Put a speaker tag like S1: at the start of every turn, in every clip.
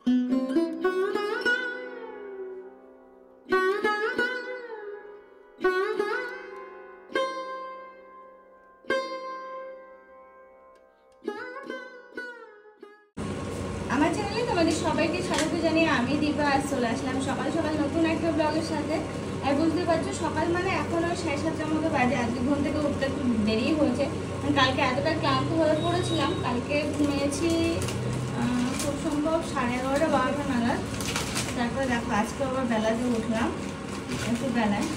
S1: আমার চ্যানেলে তোমাদের সবাইকে স্বাগত জানিয়ে আমি দীপা আজ চলে আসলাম সকাল সকাল নতুন একটা ব্লগের সাথে। আর বুঝতে পারছো সকাল মানে এখন ওই 7:30টার মতো বাজে। আজকে ঘুম থেকে উঠতে একটু দেরি হয়েছে, কালকে এতটা ক্লান্ত হয়ে পড়েছিলাম। কালকে ঘুমিয়েছি খুব সম্ভব 11:30-12টা নাগাদ। তারপরে দেখো আজকে আবার বেলাতে উঠলাম, একটু বেলায়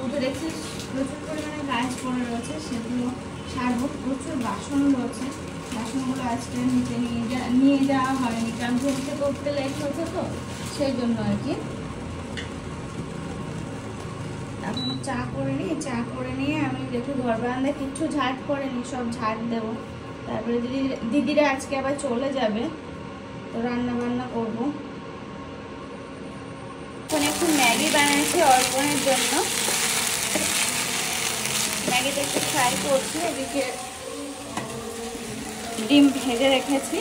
S1: উঠে দেখছি প্রচুর পরিমাণে কাজ পড়ে রয়েছে, সেগুলো সারবো। প্রচুর বাসন রয়েছে, বাসনগুলো আজকে নিচে নিয়ে যাওয়া হয়নি, কারণ ঘুম থেকে উঠতে লেট হয়েছে তো সেই জন্য আর কি। এখন চা করে নিয়ে আমি দেখি ঘর বারান্দা কিচ্ছু ঝাড় করিনি, সব ঝাড় দেবো। তারপরে দিদিরা আজকে আবার চলে যাবে, তো রান্না বান্না করবো। এখন একটু ম্যাগি বানাচ্ছি অর্পণের জন্য, ম্যাগিটা একটু ফ্রাই করছি। এদিকে ডিম ভেজে রেখেছি।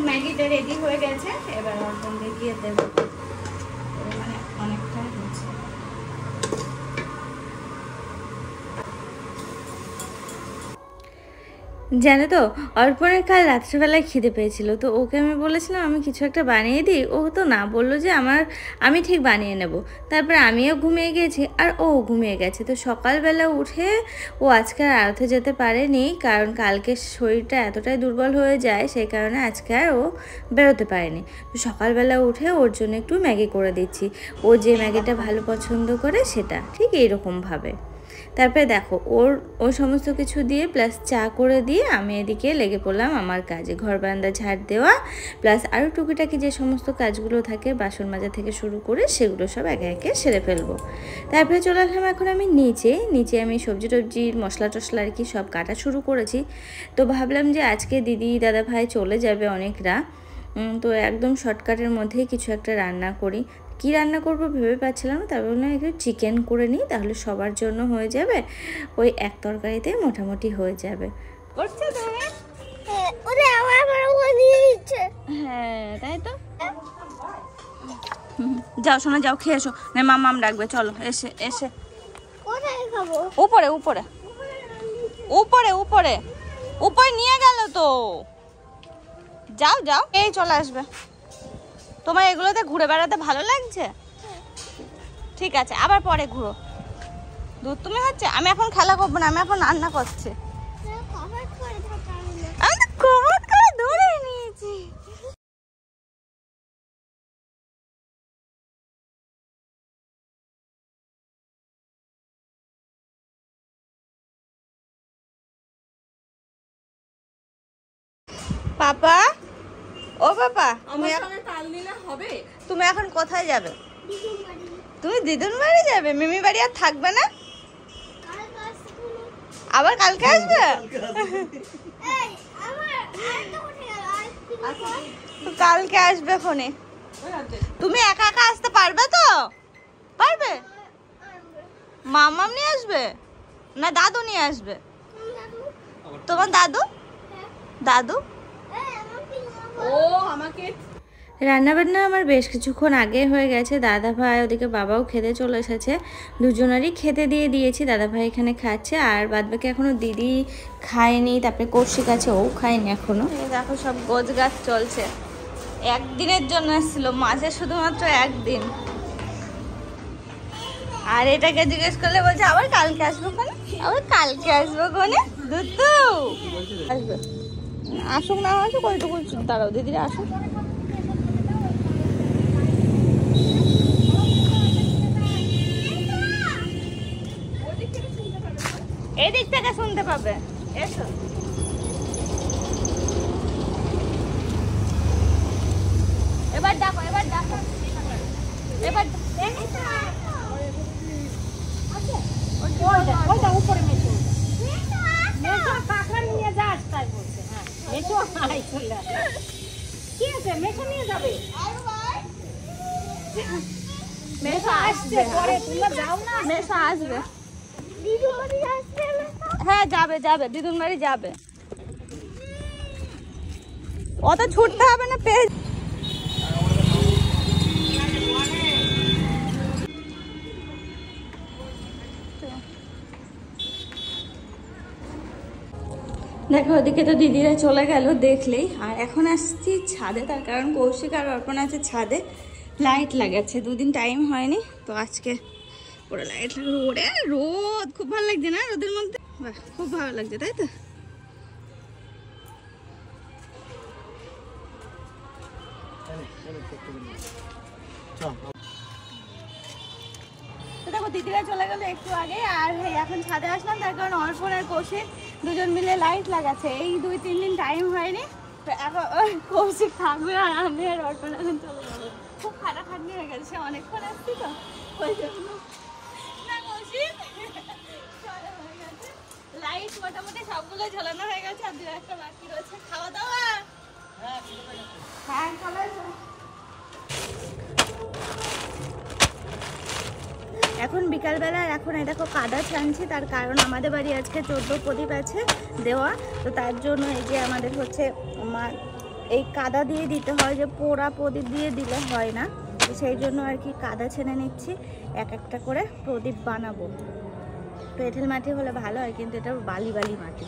S1: ম্যাগিটা রেডি হয়ে গেছে, এবার অর্পণ দেখিয়ে দেবো। মানে অনেকটাই হচ্ছে। জানো তো অর্পণের কাল রাত্রেবেলায় খিদে পেয়েছিল, তো ওকে আমি বলেছিলাম আমি কিছু একটা বানিয়ে দিই। ও তো না, বললো যে আমি ঠিক বানিয়ে নেব। তারপর আমিও ঘুমিয়ে গেছি আর ও ঘুমিয়ে গেছে। তো সকালবেলা উঠে ও আজকে আর আড়তে যেতে পারেনি, কারণ কালকে শরীরটা এতটাই দুর্বল হয়ে যায়, সেই কারণে আজকে আর ও বেরোতে পারেনি। তো সকালবেলা উঠে ওর জন্য একটু ম্যাগি করে দিচ্ছি। ও যে ম্যাগিটা ভালো পছন্দ করে সেটা ঠিক এইরকমভাবে। তারপরে দেখো ওর সমস্ত কিছু দিয়ে প্লাস চা করে দিয়ে আমি এদিকে লেগে পড়লাম আমার কাজে, ঘর বারান্দা ঝাড় দেওয়া প্লাস আরও টুকিটাকি যে সমস্ত কাজগুলো থাকে বাসন মাজা থেকে শুরু করে সেগুলো সব একে একে সেরে ফেলবো। তারপরে চলে আসলাম এখন আমি নিচে আমি সবজি টবজির মশলা টশলা আর কি সব কাটা শুরু করেছি। তো ভাবলাম যে আজকে দিদি দাদা ভাই চলে যাবে অনেকরা, তো একদম শর্টকাটের মধ্যেই কিছু একটা রান্না করি। কি রান্না করব ভেবে পাচ্ছিলাম না, তারপর না একটু চিকেন করে নিই, তাহলে সবার জন্য হয়ে যাবে। ওই এক তরকারিতে মোটামুটি হয়ে যাবে। করছো তুমি? হ্যাঁ তাই তো। যাও শোনা, যাও খেয়ে এসো, না মাম ডাকবে। চলো এসে উপরে উপরে উপরে উপরে উপরে নিয়ে গেল তো। যাও এই চলে আসবে। তোমার এগুলোতে ঘুরে বেড়াতে ভালো লাগছে? ঠিক আছে, আবার পরে ঘুরো। দুধ তুমি হচ্ছে, আমি এখন খেলা করবো না, আমি এখন রান্না করছি। আমি তো কভার করে ধরে নিয়েছি। পাপা, ও পাপা, তুমি এখন কোথায় যাবে? তুমি দিদুন বাড়ি যাবে? মিমি বাড়ি আর থাকবে না? আবার কালকে আসবে? কালকে আসবে ফোনে। তুমি একা একা আসতে পারবে তো? পারবে? মামাম নিয়ে আসবে না দাদু নিয়ে আসবে? তোমার দাদু ও আমাকে রান্নাবান্না আমার বেশ কিছুক্ষণ আগে হয়ে গেছে। দাদা ভাই ওদিকে বাবাও খেতে চলে এসেছে, দুজনেরই খেতে দিয়ে দিয়েছি। দাদা ভাই এখানে খাচ্ছে আর বাদবাকি এখনো দিদি খায়নি, তারপরে কৌশিক আছে ও খায়নি এখনো। দেখো সব গোছ গাছ চলছে, একদিনের জন্য এসেছিল, মাঝে শুধুমাত্র একদিন। আর এটাকে জিজ্ঞেস করলে বলছে আবার কালকে আসবো কোনে, দুধু আসবে। আসুক না আসুক ওইটুকু দাঁড়াও, দিদিরা আসুক। এদিক থেকে শুনতে পাবে, এসো। এবার দেখো এবার মেশো আসবে, মেশো আসবে। হ্যাঁ যাবে যাবে, দিদুন বাড়ি যাবে। অত ছুটতে হবে না, পেয়ে দেখো ওদিকে তো দিদিরা চলে গেল দেখলেই। আর এখন আসছি ছাদে, তার কারণ কৌশিক আর অর্পণ আছে ছাদে, লাইট লাগাচ্ছে। দুদিন টাইম হয়নি তো আজকে পুরো লাইট লাগলো। ওরে রোদ খুব ভালো লাগছে না রোদের মধ্যে, বাহ খুব ভালো লাগছে তাই তো। দেখো দিদিরা চলে গেল একটু আগে, আর এখন ছাদে আসলাম তার কারণ অর্পণ আর কৌশিক দুজন মিলে লাইট লাগাচ্ছে। এই 2-3 দিন টাইম হয়নি তো এখন কৌশিক থাকবে আর আমি আর অর্পণ এখন চলে যাবো। খুব খাটাখাটনি হয়ে গেছে, অনেকক্ষণ আসছি তো ওই জন্য। না কৌশিক হয়ে গেছে, লাইট মোটামুটি সবগুলো ঝোলানো হয়ে গেছে, আর 2-1টা বাকি রয়েছে। খাওয়া দাওয়া হ্যাঁ খাবার। এখন বিকালবেলা, এখন এই দেখো কাদা ছানছি, তার কারণ আমাদের বাড়ি আজকে 14 প্রদীপ আছে দেওয়া, তো তার জন্য এই যে আমাদের হচ্ছে এই কাদা দিয়ে দিতে হয়, যে পোড়া প্রদীপ দিয়ে দিলে হয় না, তো সেই জন্য আর কি কাদা ছেনে নিচ্ছি, এক একটা করে প্রদীপ বানাবো। তো এঁটেল মাটি হলে ভালো হয়, কিন্তু এটা বালি বালি মাটি।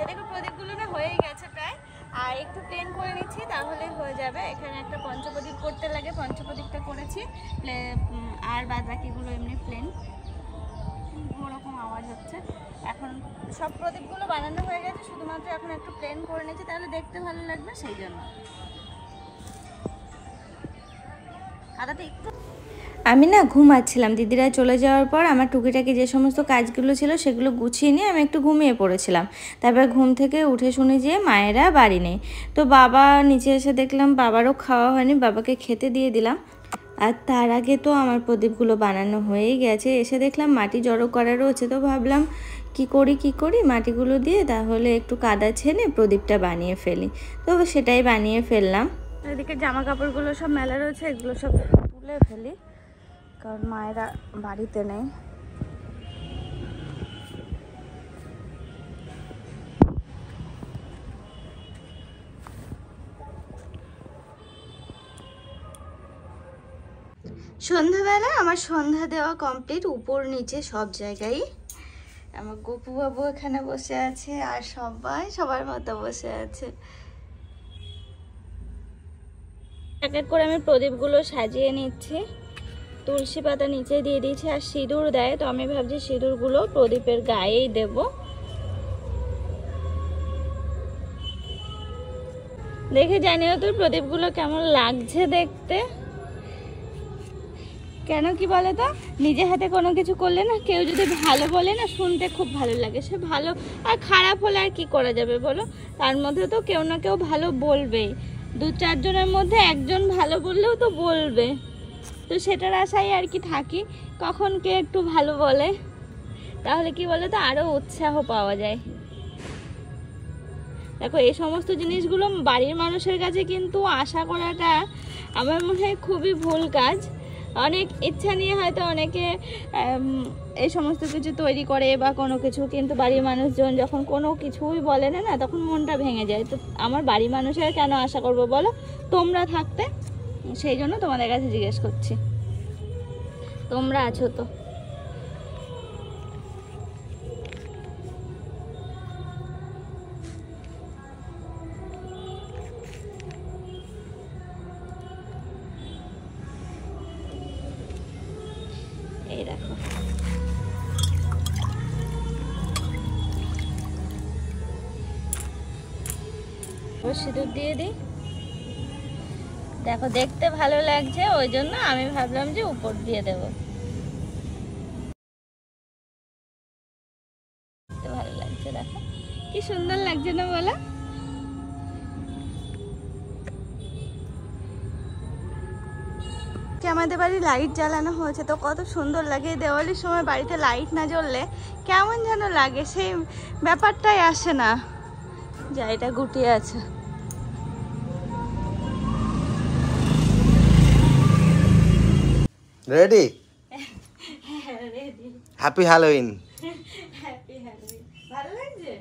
S1: এদিকে প্রদীপগুলো না হয়ে গেছে প্রায়, আর একটু প্লেন করে নিচ্ছি তাহলে হয়ে যাবে। এখানে একটা পঞ্চপ্রদীপ করতে লাগে, পঞ্চপ্রদীপটা করেছি, আর বাদ বাকিগুলো এমনি প্লেন। ওরকম আওয়াজ হচ্ছে। এখন সব প্রদীপগুলো বানানো হয়ে গেছে, শুধুমাত্র এখন একটু প্লেন করে নিচ্ছি, তাহলে দেখতে ভালো লাগবে সেই জন্য। কাদাতে একটু আমি না ঘুমাচ্ছিলাম, দিদিরা চলে যাওয়ার পর আমার টুকিটাকি যে সমস্ত কাজগুলো ছিল সেগুলো গুছিয়ে নিয়ে আমি একটু ঘুমিয়ে পড়েছিলাম। তারপর ঘুম থেকে উঠে শুনে যে মায়েরা বাড়ি নেই, তো বাবা নিচে এসে দেখলাম বাবারও খাওয়া হয়নি, বাবাকে খেতে দিয়ে দিলাম। আর তার আগে তো আমার প্রদীপগুলো বানানো হয়েই গেছে, এসে দেখলাম মাটি জড়ো করা রয়েছে, তো ভাবলাম কি করি মাটিগুলো দিয়ে তাহলে একটু কাদা ছেনে প্রদীপটা বানিয়ে ফেলি, তো সেটাই বানিয়ে ফেললাম। এদিকে জামা কাপড়গুলো সব মেলা রয়েছে, এগুলো সব তুলে ফেলি কারণ মায়েরা বাড়িতে নেই। সন্ধ্যাবেলা আমার সন্ধ্যা দেওয়া কমপ্লিট, উপর নিচে সব জায়গায়। আমার গপু বাবু এখানে বসে আছে আর সবার মতো বসে আছে। এক এক করে আমি প্রদীপগুলো সাজিয়ে নিচ্ছি, তুলসী পাতা নিচে দিয়ে দিয়েছি, আর সিঁদুর দেয়, তো আমি ভাবছি সিঁদুরগুলো প্রদীপের গায়েই দেব। দেখে জানিও তো প্রদীপগুলো কেমন লাগছে দেখতে। কেন কি বলে তো, নিজে হাতে কোনো কিছু করলে না কেউ যদি ভালো বলে না শুনতে খুব ভালো লাগে। সে ভালো আর খারাপ হলে আর কি করা যাবে বলো, তার মধ্যে তো কেউ না কেউ ভালো বলবেই, 2-4 জনের মধ্যে একজন ভালো বললেও তো বলবে, তো সেটার আশায় আর কি থাকি কখন কে একটু ভালো বলে, তাহলে কি বলে তো আরো উৎসাহ পাওয়া যায়। দেখো এই সমস্ত জিনিসগুলো বাড়ির মানুষের কাছে কিন্তু আশা করাটা আমার মনে হয় খুবই ভুল কাজ। অনেক ইচ্ছা নিয়ে হয়তো অনেকে এই সমস্ত কিছু তৈরি করে বা কোনো কিছু, কিন্তু বাড়ির মানুষজন যখন কোনো কিছুই বলে না তখন মনটা ভেঙে যায়। তো আমার বাড়ির মানুষের কেন আশা করবো বলো, তোমরা থাকতে, সেই জন্য তোমাদের কাছে জিজ্ঞেস করছি, তোমরা আছো তো। এই দেখো সিঁদুর দিয়ে দিই, দেখো দেখতে ভালো লাগছে ওই জন্য আমি ভাবলাম যে উপর দিয়ে দেবো, ভালো লাগছে। দেখো কি সুন্দর লাগছে না বলো। আমাদের বাড়ি লাইট জ্বালানো হয়েছে, তো কত সুন্দর লাগে। দেওয়ালির সময় বাড়িতে লাইট না জ্বললে কেমন যেন লাগে, সেই ব্যাপারটাই আসে না। যা এটা গুটিয়ে আছে।
S2: Ready?
S1: Ready.
S2: Happy Halloween.
S1: Happy Halloween. ভালো লাগছে?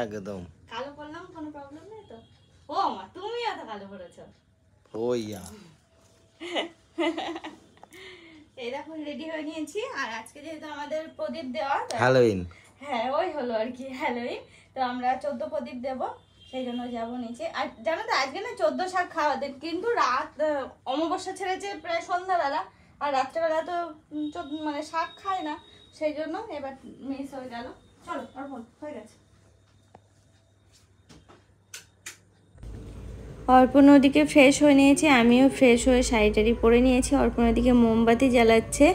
S2: একদম।
S1: কালো পরলাম, কোনো প্রবলেম নেই তো? ও মা, তুমি এত কালো পরেছো?
S2: ওইয়া।
S1: এই দেখো রেডি হয়ে নিয়েছি। আর আজকে যেহেতু আমাদের প্রদীপ দেওয়া,
S2: হ্যালোউইন।
S1: হ্যাঁ ওই হলো আর কি হ্যালোউইন। তো আমরা 14 প্রদীপ দেব, সেই জন্য যাবো নিচে। আর জানো তো আজকে না 14 শাক খাওয়াতে, কিন্তু রাত অমাবস্যা ছেড়েছে প্রায় সন্ধ্যাবেলা, আর রাত্রেবেলা তো মানে শাক খায় না, সেই জন্য এবার মিস হয়ে গেল। চলো অর্পণ, হয়ে গেছে। অর্পণ ওদিকে ফ্রেশ হয়ে নিয়েছে, আমিও ফ্রেশ হয়ে শাড়ি টাড়ি পরে নিয়েছি। অর্পণ ওদিকে মোমবাতি জ্বালাচ্ছে,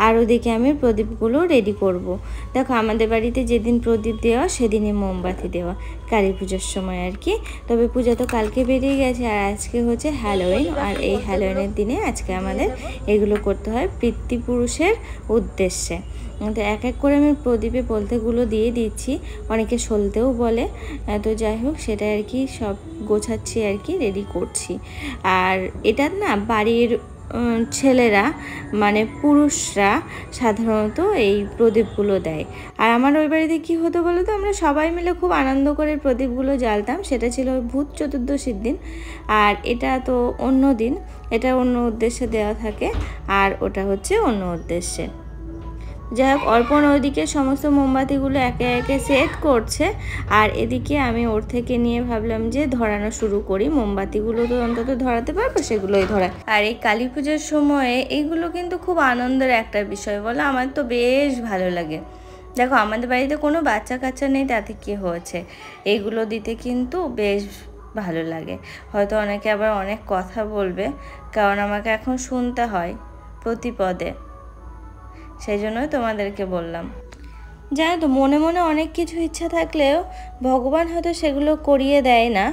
S1: আর ওদিকে আমি প্রদীপগুলো রেডি করব। দেখো আমাদের বাড়িতে যেদিন প্রদীপ দেওয়া সেদিনই মোমবাতি দেওয়া, কালী পুজোর সময় আর কি। তবে পূজা তো কালকে বেরিয়ে গেছে, আর আজকে হচ্ছে হ্যালোউইন। আর এই হ্যালোউইনের দিনে আজকে আমাদের এগুলো করতে হয় পিতৃপুরুষের উদ্দেশ্যে। তো এক এক করে আমি প্রদীপে বলতেগুলো দিয়ে দিচ্ছি, অনেকে সলতেও বলে। তো যাই হোক, সেটা আর কি সব গোছাচ্ছি আর কি, রেডি করছি। আর এটা না বাড়ির ছেলেরা মানে পুরুষরা সাধারণত এই প্রদীপগুলো দেয়। আর আমার ওই বাড়িতে কী হতো বলো তো, আমরা সবাই মিলে খুব আনন্দ করে প্রদীপগুলো জ্বালতাম। সেটা ছিল ভূত চতুর্দশীর দিন, আর এটা তো অন্য দিন, এটা অন্য উদ্দেশ্যে দেওয়া থাকে, আর ওটা হচ্ছে অন্য উদ্দেশ্যে। যাই হোক, অর্পণ ওইদিকে সমস্ত মোমবাতিগুলো একে একে সেট করছে, আর এদিকে আমি ওর থেকে নিয়ে ভাবলাম যে ধরানো শুরু করি। মোমবাতিগুলো তো অন্তত ধরাতে পারবো, সেগুলোই ধরা। আর এই কালী পুজোর সময়ে এইগুলো কিন্তু খুব আনন্দের একটা বিষয়, বলো আমার তো বেশ ভালো লাগে। দেখো আমাদের বাড়িতে কোনো বাচ্চা কাচ্চা নেই, তাতে কি হয়েছে, এইগুলো দিতে কিন্তু বেশ ভালো লাগে। হয়তো অনেকে আবার অনেক কথা বলবে, কারণ আমাকে এখন শুনতে হয় প্রতি পদে, সেই জন্যই তোমাদেরকে বললাম। জানো তো, মনে মনে অনেক কিছু ইচ্ছা থাকলেও ভগবান হয়তো সেগুলো করিয়ে দেয় না।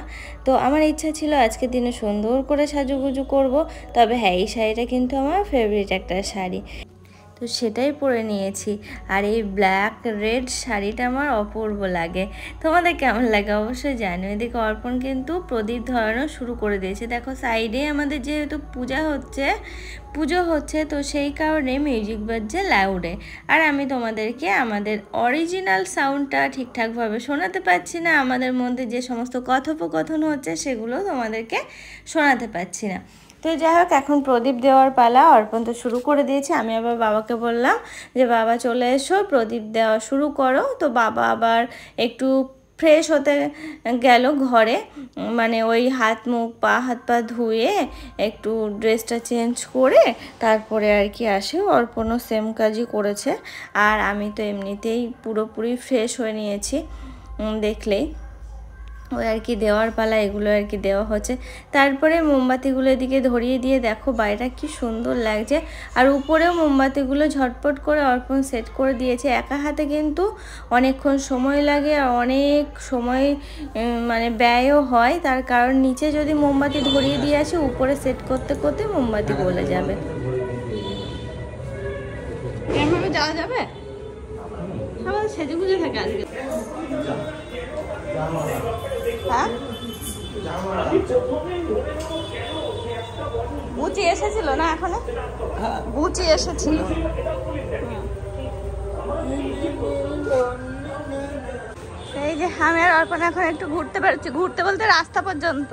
S1: তো আমার ইচ্ছা ছিল আজকের দিনে সুন্দর করে সাজুগুজু করব। তবে হ্যাঁ, এই শাড়িটা কিন্তু আমার ফেভারিট একটা শাড়ি, তো সেটাই পরে নিয়েছি। আর এই ব্ল্যাক রেড শাড়িটা আমার অপূর্ব লাগে। তোমাদের কেমন লাগে অবশ্যই জানিও। এদিকে অর্পণ কিন্তু প্রদীপ ধরানো শুরু করে দিয়েছে। দেখো সাইডে আমাদের যেহেতু পুজো হচ্ছে, তো সেই কারণে মিউজিক বাজছে লাউডে। আর আমি তোমাদেরকে আমাদের অরিজিনাল সাউন্ডটা ঠিকঠাকভাবে শোনাতে পারছি না, আমাদের মধ্যে যে সমস্ত কথোপকথন হচ্ছে সেগুলো তোমাদেরকে শোনাতে পারছি না। তো যাই হোক, এখন প্রদীপ দেওয়ার পালা। অর্পণ তো শুরু করে দিয়েছে, আমি আবার বাবাকে বললাম যে বাবা চলে এসো, প্রদীপ দেওয়া শুরু করো। তো বাবা আবার একটু ফ্রেশ হতে গেল ঘরে, মানে ওই হাত পা ধুয়ে একটু ড্রেসটা চেঞ্জ করে তারপরে আর কি আসে। অর্পণও সেম কাজই করেছে, আর আমি তো এমনিতেই পুরোপুরি ফ্রেশ হয়ে নিয়েছি, দেখলেই। ওই আর কি দেওয়ার পালা, এগুলো আর কি দেওয়া হচ্ছে। তারপরে মোমবাতিগুলো এদিকে ধরিয়ে দিয়ে দেখো বাইরেটা কি সুন্দর লাগছে। আর উপরেও মোমবাতিগুলো ঝটপট করে অর্পণ সেট করে দিয়েছে। একা হাতে কিন্তু অনেকক্ষণ সময় লাগে, আর অনেক সময় মানে ব্যয়ও হয়, তার কারণ নিচে যদি মোমবাতি ধরিয়ে দিয়ে আসে, উপরে সেট করতে করতে মোমবাতি গলে যাবে। এভাবে যাওয়া যাবে? আমাদের সেজে গুজে থাকে আজকে। হ্যাঁ, বুচি এসেছিল না, এখনো বুচি এসেছিল। এই যে আমি আর অর্পণ এখন একটু ঘুরতে পারছি, ঘুরতে বলতে রাস্তা পর্যন্ত,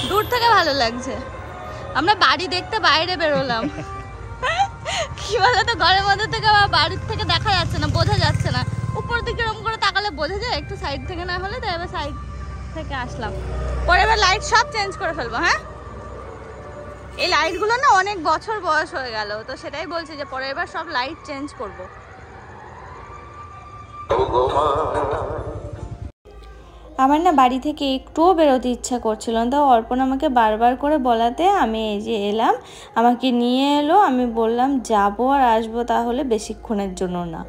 S1: দূর থেকে ভালো লাগছে। আমরা বাড়ি দেখতে বাইরে বেরোলাম, কি বলতো ঘরের মধ্যে থেকে আমার বাড়ির থেকে দেখা যাচ্ছে না, বোঝা যাচ্ছে না। উপর দিকে এরকম করে তাকালে বোঝা যায়, একটু সাইড থেকে না হলে। তাই এবার সাইড থেকে আসলাম, পরে এবার লাইট সব চেঞ্জ করে ফেলবো। হ্যাঁ, এই লাইটগুলো না অনেক বছর বয়স হয়ে গেল, তো সেটাই বলছি যে পরে এবার সব লাইট চেঞ্জ করব। আমার না বাড়ি থেকে একটুও বেরোতে ইচ্ছা করছিল না, তাও অর্পণ আমাকে বারবার করে বলাতে আমি এই যে এলাম, আমাকে নিয়ে এলো। আমি বললাম যাবো আর আসবো, তাহলে বেশিক্ষণের জন্য না।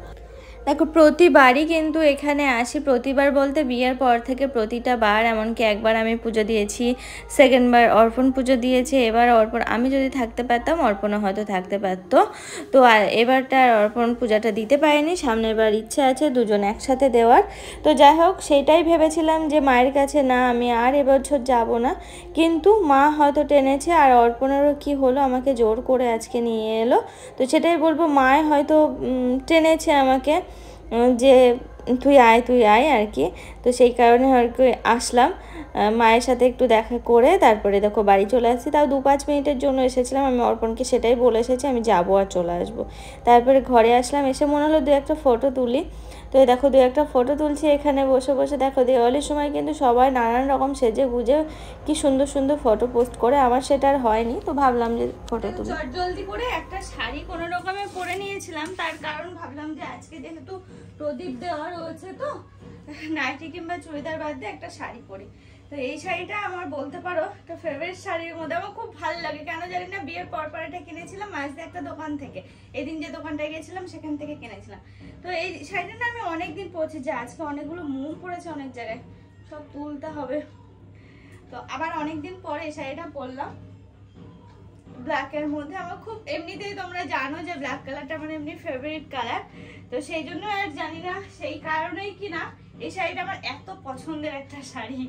S1: দেখো প্রতিবারই কিন্তু এখানে আসি, প্রতিবার বলতে বিয়ের পর থেকে প্রতিটা বার, এমনকি একবার আমি পুজো দিয়েছি, সেকেন্ডবার অর্পণ পুজো দিয়েছি, এবার অর্পণ আমি যদি থাকতে পারতাম অর্পণও হয়তো থাকতে পারতো। তো এবারটা আর অর্পণ পূজাটা দিতে পারিনি, সামনের বার ইচ্ছে আছে দুজন একসাথে দেওয়ার। তো যাই হোক সেইটাই ভেবেছিলাম যে মায়ের কাছে না আমি আর এবছর যাব না, কিন্তু মা হয়তো টেনেছে আর অর্পণেরও কি হলো আমাকে জোর করে আজকে নিয়ে এলো। তো সেটাই বলবো মায় হয়তো টেনেছে আমাকে যে তুই আয় আর কি। তো সেই কারণে আর কি আসলাম, মায়ের সাথে একটু দেখা করে তারপরে দেখো বাড়ি চলে আসছি। তাও 2-5 মিনিটের জন্য এসেছিলাম, আমি অর্পণকে সেটাই বলে এসেছি আমি যাবো আর চলে আসবো। তারপরে ঘরে আসলাম, এসে মনে হলো 2-1টা ফটো তুলি। তো এই দেখো 2-1টা ফটো তুলছি এখানে বসে বসে। দেখো দিওয়ালির সময় কিন্তু সবাই নানান রকম সেজে গুজে কি সুন্দর সুন্দর ফটো পোস্ট করে, আমার সেটা আর হয়নি, তো ভাবলাম যে ফটো তুলি। জলদি করে একটা শাড়ি কোনো রকমে পরে নিয়েছিলাম, তার কারণ ভাবলাম যে আজকে যেহেতু প্রদীপ দেওয়া রয়েছে তো নাইটি কিংবা চুড়িদার বাদ দিয়ে একটা শাড়ি পরি। তো এই শাড়িটা আমার বলতে পারো একটা ফেভারিট শাড়ির মধ্যে, আমার খুব ভালো লাগে কেন জানি না। বিয়ের পর এটা কিনেছিলাম মাঝে একটা দোকান থেকে, এদিন যে দোকানটায় গেছিলাম সেখান থেকে কিনেছিলাম। তো এই শাড়িটা না আমি অনেকদিন পরছি, যে আজকে অনেকগুলো মুখ পড়েছে অনেক জায়গায়, সব তুলতে হবে। তো আবার অনেকদিন পরে এই শাড়িটা পরলাম ব্ল্যাকের মধ্যে। আমার খুব এমনিতেই তোমরা জানো যে ব্ল্যাক কালারটা আমার এমনি ফেভারিট কালার, তো সেই জন্য আর জানি না সেই কারণেই কি না এই শাড়িটা আমার এত পছন্দের একটা শাড়ি।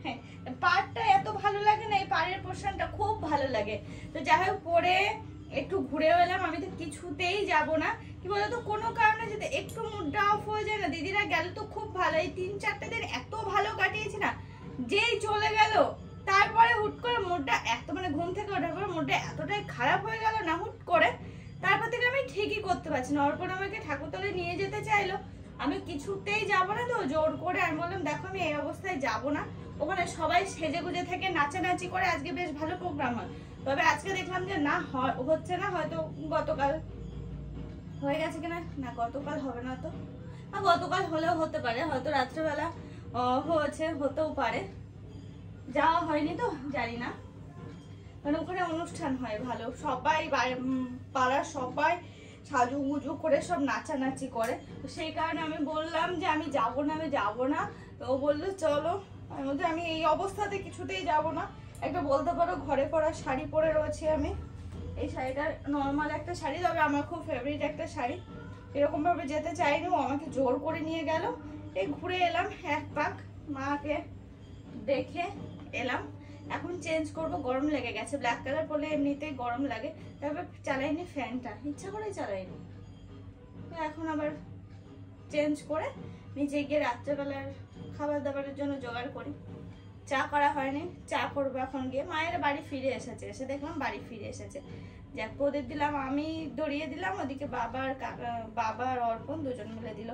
S1: হ্যাঁ, পাড়টা এত ভালো লাগে না, এই পাড়ের পোর্শনটা খুব ভালো লাগে। তো যাই হোক পরে একটু ঘুরেও এলাম, আমি তো কিছুতেই যাব না। কি বলতো কোনো কারণে যদি একটু মুডটা অফ হয়ে যায় না, দিদিরা গেল তো খুব ভালো, এই 3-4 দিন এত ভালো কাটিয়েছি না, যেই চলে গেল তারপরে হুট করে মুডটা এত মানে ঘুম থেকে ওঠার পর মুডটা এতটাই খারাপ হয়ে গেল না হুট করে, তারপর থেকে আমি ঠিকই করতে পারছি না। অর্পণ আমাকে ঠাকুরতলায় নিয়ে যেতে চাইলো, আমি কিছুতেই যাব না। তো জোর করে আমি বললাম দেখো আমি এই অবস্থায় যাব না, ওখানে সবাই সেজে গুজে থেকে নাচানাচি করে আজকে বেশ ভালো প্রোগ্রাম হয়, তবে আজকে দেখলাম যে না হচ্ছে না, হয়তো গতকাল হয়ে গেছে কিনা, না গতকাল হবে না, তো গতকাল হলেও হতে পারে, হয়তো রাত্রেবেলা হতেও পারে, যাওয়া হয়নি তো জানি না। মানে ওখানে অনুষ্ঠান হয় ভালো, সবাই পাড়ার সবাই সাজুগুজু করে সব নাচানাচি করে, তো সেই কারণে আমি বললাম যে আমি যাব না। তো ও বললো চলো, আমি এই অবস্থাতে কিছুতেই যাব না। একটা বলতে পারো ঘরে পরা শাড়ি পরে রয়েছি আমি, এই শাড়িটা নর্মাল একটা শাড়ি, তবে আমার খুব ফেভারিট একটা শাড়ি। এরকম ভাবে যেতে চাইনি, ও আমাকে জোর করে নিয়ে গেল। এই ঘুরে এলাম এক পাক, মাকে দেখে এলাম, এখন চেঞ্জ করব, গরম লেগে গেছে, ব্ল্যাক কালার পরলে এমনিতেই গরম লাগে, তবে চালাইনি ফ্যানটা, ইচ্ছা করে চালাইনি। এখন আবার চেঞ্জ করে নিচে গিয়ে রাত্রেবেলার খাবার দাবারের জন্য জোগাড় করি। চা করা হয়নি, চা করবো এখন গিয়ে। মায়ের বাড়ি ফিরে এসেছে, এসে দেখলাম বাড়ি ফিরে এসেছে, যাক প্রদীপ দিলাম, আমি দড়িয়ে দিলাম, ওদিকে বাবা আর অর্পণ দুজন মিলে দিল।